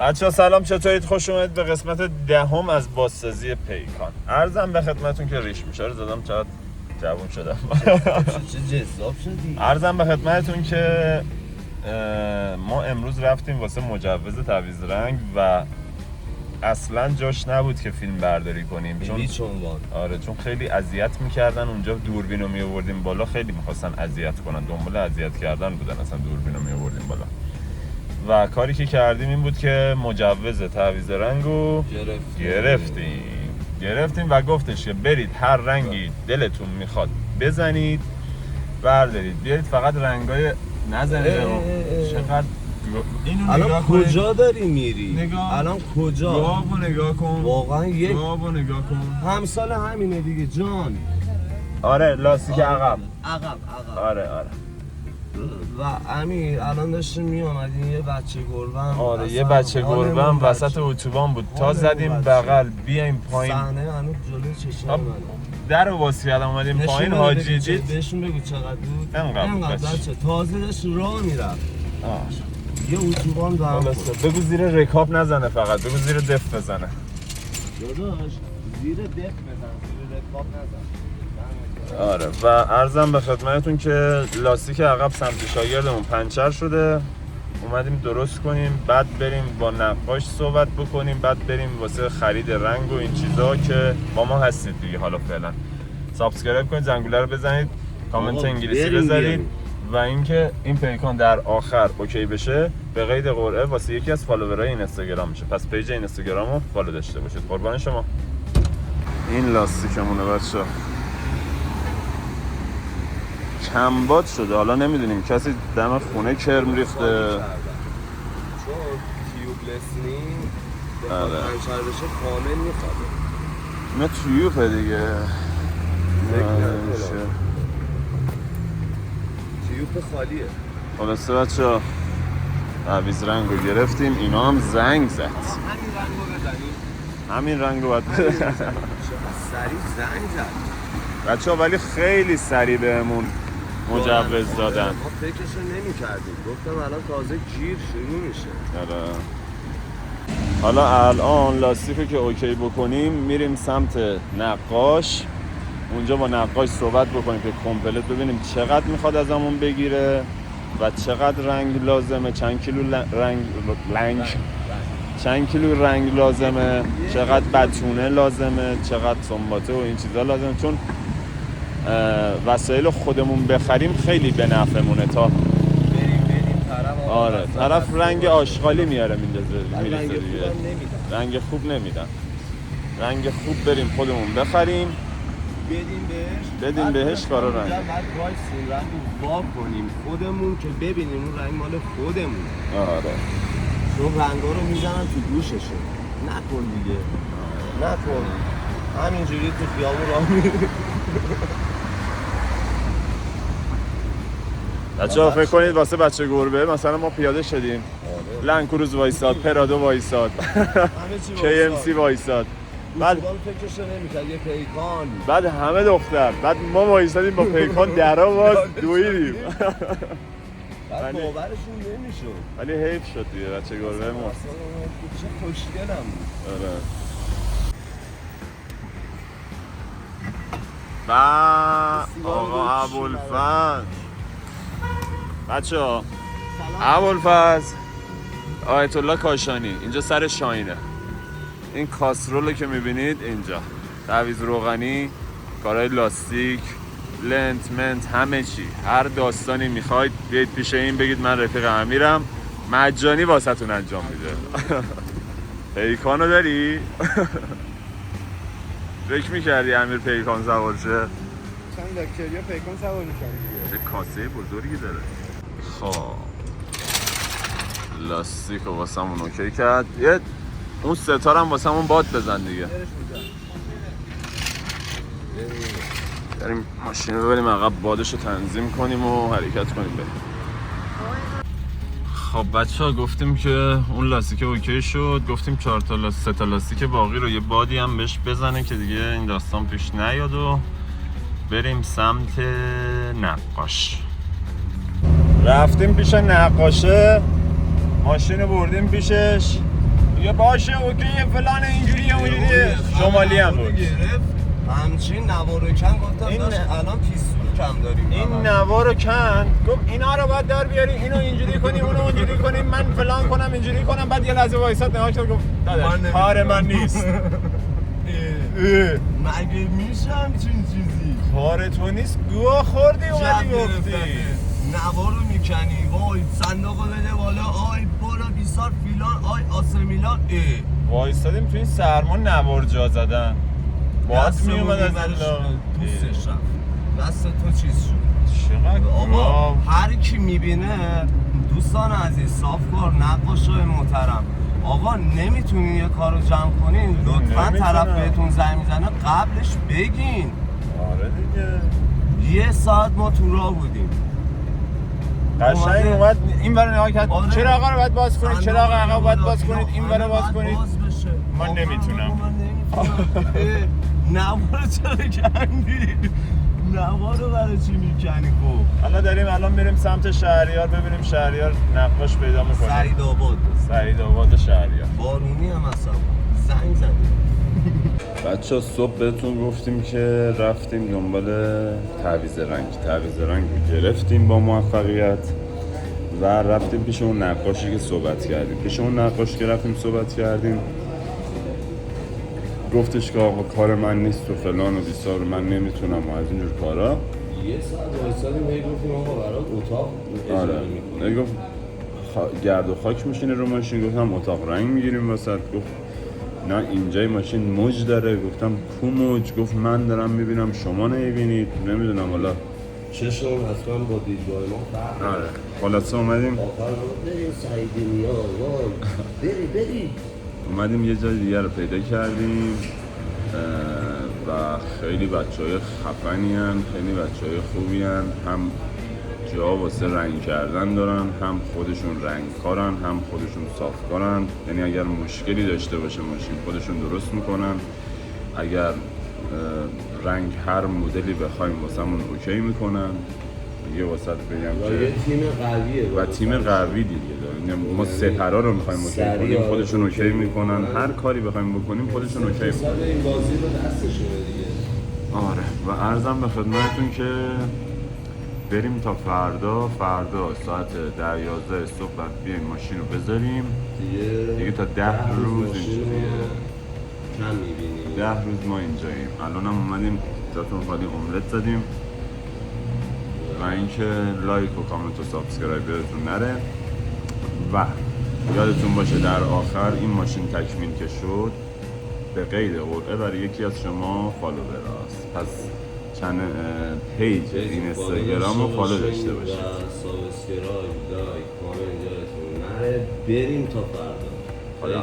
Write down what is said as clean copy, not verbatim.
بچه‌ها سلام، چطورید؟ خوش اومدید به قسمت دهم از بازسازی پیکان. عرضم به خدمتتون که ریش میشه رو زدم، چقدر جوون شدم. چه جذاب شدی. عرضم به خدمتتون که ما امروز رفتیم واسه مجوز تعویض رنگ و اصلا جاش نبود که فیلم برداری کنیم، چون خیلی اذیت میکردن اونجا. دوربینو میآوردیم بالا، خیلی میخواستن اذیت کنن، دنبال اذیت کردن بودن، اصلا دوربینو میآوردیم بالا. و کاری که کردیم این بود که مجوز تعویض رنگو گرفتیم و گفتش که برید هر رنگی دلتون میخواد بزنید، بردارید بیارید، فقط رنگای نزنید. چقدر اینو الان کجا داری میری؟ الان کجا؟ گاوو نگاه کن، واقعا یک گاوو نگاه کن. همسال همینه دیگه جان. آره لاستیک عقب. آره و امیر الان داشتیم میامدیم یه بچه گربه. آره یه بچه گربه وسط اتوبان بود، تا زدیم بغل بیایم پایین. صحنه هنوز جلوی چشم منه. درو باز کردم اومدیم پایین. حاجی دید بهشون بگو چقدر بود. انقدر بچه تازه داشت راه میرفت. یه اتوبان دارم. بگو زیر رکاب نزنه، فقط بگو زیر دف بزنه. داداش زیر دف بزن، زیر رکاب نزن. آره و عرضم به خدمتتون که لاستیک عقب سمت شاگردمون پنچر شده، اومدیم درست کنیم، بعد بریم با نقاش صحبت بکنیم، بعد بریم واسه خرید رنگ و این چیزا که با ما هستید دیگه. حالا فعلا سابسکرایب کنید، زنگوله رو بزنید، کامنت انگلیسی بذارید و اینکه این پیکان در آخر اوکی بشه به قید قرعه واسه یکی از فالوورای این اینستاگرام میشه. پس پیج اینستاگرامو فالو داشته باشید. قربان شما. این لاستیکمونه بچه‌ها، کمباد شده، حالا نمیدونیم کسی دم خونه کرم ریخته، چون تیوبلس نیم پنچر بشه کامل میخوابه. نه تیوبه دیگه، تیوب خالیه. خلاصه بچه‌ها تعویض رنگو گرفتیم، اینا هم زنگ زد. همین رنگو بزنیم، همین رنگو باید سریع زنگ زد بچه‌ها، ولی خیلی سریع بهمون مجوز دادن. ما فکرشو نمی کردیم، گفتم الان تازه گیر شروع میشه. حالا الان لاستیکو که اوکی بکنیم میریم سمت نقاش، اونجا با نقاش صحبت بکنیم که کامپلت ببینیم چقدر میخواد ازمون بگیره و چقدر رنگ لازمه، چند کیلو رنگ لازمه، چقدر بتونه لازمه، چقدر سنباته و این چیزا لازمه. چون وسایل خودمون بخریم خیلی به نفعمونه تا بریم طرف رنگ آشغالی میاره میریزه دیگه. رنگ خوب نمیدن. رنگ خوب بریم خودمون بخریم، بدیم بهش کارا رنگ. بعد وایسیم رنگو وا کنیم خودمون که ببینیم اون رنگ مال خودمون. آره چون رنگا رو میزنن تو گوششون. نکن دیگه، نکن همینجوری تو خیابون راه میری. بچه‌ها فکر کنید واسه بچه گربه مثلا ما پیاده شدیم، لنکروز وایساد، پرادو وایساد، KMC وایساد، بعد فکرشو نمی‌کرد یه پیکان، بعد همه دختر، بعد ما وایسادیم با پیکان درا باز دویدیم. بعد باورشون نمیشد، ولی حیف شد دیگه بچه گربه ما. چه خوشگلم بود. آره. با آقا ابوالفضل. بچه‌ها ابوالفضل آیت الله کاشانی اینجا سر شاینه. این کاسرولو که میبینید اینجا، تعویض روغنی، کارهای لاستیک، لنت منت، همه چی، هر داستانی میخواید بیاید پیش این بگید من رفیق امیرم، مجانی واسهتون انجام میده. پیکانو داری؟ فکر میکردی امیر پیکان سوار شه؟ چند دکتریا پیکان سوار میشن دیگه. چه کاسه بزرگی داره. خب لاستیک رو واسمون اوکی کرد، یه اون ستار هم واسمون باد بزن دیگه. بریم ماشین رو ببریم عقب، بادش رو تنظیم کنیم و حرکت کنیم بریم. خب بچه ها گفتیم که اون لاستیک اوکی شد، گفتیم 3 تا لاستیک باقی رو یه بادی هم بهش بزنه که دیگه این داستان پیش نیاد و بریم سمت نقاش. رفتیم پیش نقاشه، ماشین رو بردیم پیشش، یه باشه اوکیه فلان اینجوریه اونجوریه شمالی هم بود. همچین نوارو کن گفتم این داشت الان پیستول کم داریم. این نوارو کند گفت اینا رو باید در بیاری اینو اینجوری کنیم اونو اونجوری کنیم من فلان کنم اینجوری کنم. بعد یه لحظه وایساد نگاه کرد گفت داداش کار من نیست. مگه میشه همچین چیزی؟ کار تو نیست گوه خوردی اومدی گفتی نوارو میکنی وای صندوقو بده بالا آی برو بیسار فیلان آی آسر میلان وایستادیم تو این سرما نوار جا زدن باید میومد از الله دوستش رفت دست تو چیز شد. چقدر آقا هر کی میبینه دوستان عزیز صاف کار نقاشای محترم آقا نمیتونین یه کارو جمع کنین لطفا طرف بهتون زنگ میزنه قبلش بگین. آره دیگه یه ساعت ما تو راه بودیم قشنگ اومد این برای نگاه کرد آره. چراغا رو باید باز کنید چراغ عقب باید باز کنید این برای باز کنید من آقا، نمیتونم. نوارو چرا کندی؟ نوارو برای چی میکنی خب؟ حالا داریم الان میریم سمت شهریار ببینیم شهریار نقاش پیدا میکنه. سعید آباد شهریار بارونی هم اصلا زنگ زدیم. بچه صبح بهتون گفتیم که رفتیم دنبال تعویض رنگ گرفتیم با موفقیت و رفتیم پیش اون نقاشی که صحبت کردیم. پیش اون نقاش که رفتیم صحبت کردیم گفتش که آقا کار من نیست و فلان و بیسار من نمیتونم و از اینجور کارا. یه ساعت وایسادیم هی گفتیم آقا برات اتاق اجاره میکنیم. گفت گرد و خاک میشینه رو ماشین. گفتم اتاق رنگ میگیریم واسه. گفت نه اینجای ماشین موج داره. گفتم کو موج؟ گفت من دارم میبینم شما نمیبینید. نمیدونم حالا چشم اصلا با دیدگاه ما فرق. آره خلاصه اومدیم بریم سعیدی نیا بری اومدیم یه جای دیگر رو پیدا کردیم و خیلی بچهای خفنی هن. خیلی بچهای خوبی هن. هم جا واسه رنگ کردن دارن هم خودشون رنگکارن هم خودشون صافکارن. یعنی اگر مشکلی داشته باشه ماشین خودشون درست میکنن. اگر رنگ هر مدلی بخوایم واسمون اوکی میکنن. دیگه واسه بگم که یه تیم قویه و تیم قوی دیگه داریم. ما ستاره رو میخوایم اوکی کنیم خودشون اوکی میکنن. هر کاری بخوایم بکنیم خودشون اوکی میکنن. این بازی رو دستشونه دیگه. آره و عرضم به خدمتتون که بریم تا فردا ساعت 10-11 صبح بعد بیایم ماشین رو بذاریم دیگه تا 10 روز اینجوریه. کم میبینیم 10 روز ما اینجاییم. الان هم اومدیم جاتون خالی املت زدیم و اینکه لایک و کامنت و سابسکرایب یادتون نره و یادتون باشه در آخر این ماشین تکمیل که شد به قید قرعه برای یکی از شما فالوور هست. پس چند پیج اینستاگرام رو فالو داشته باشید. سابسکرایب لایک کامنت یادتون نره. بریم تا فردا. خدا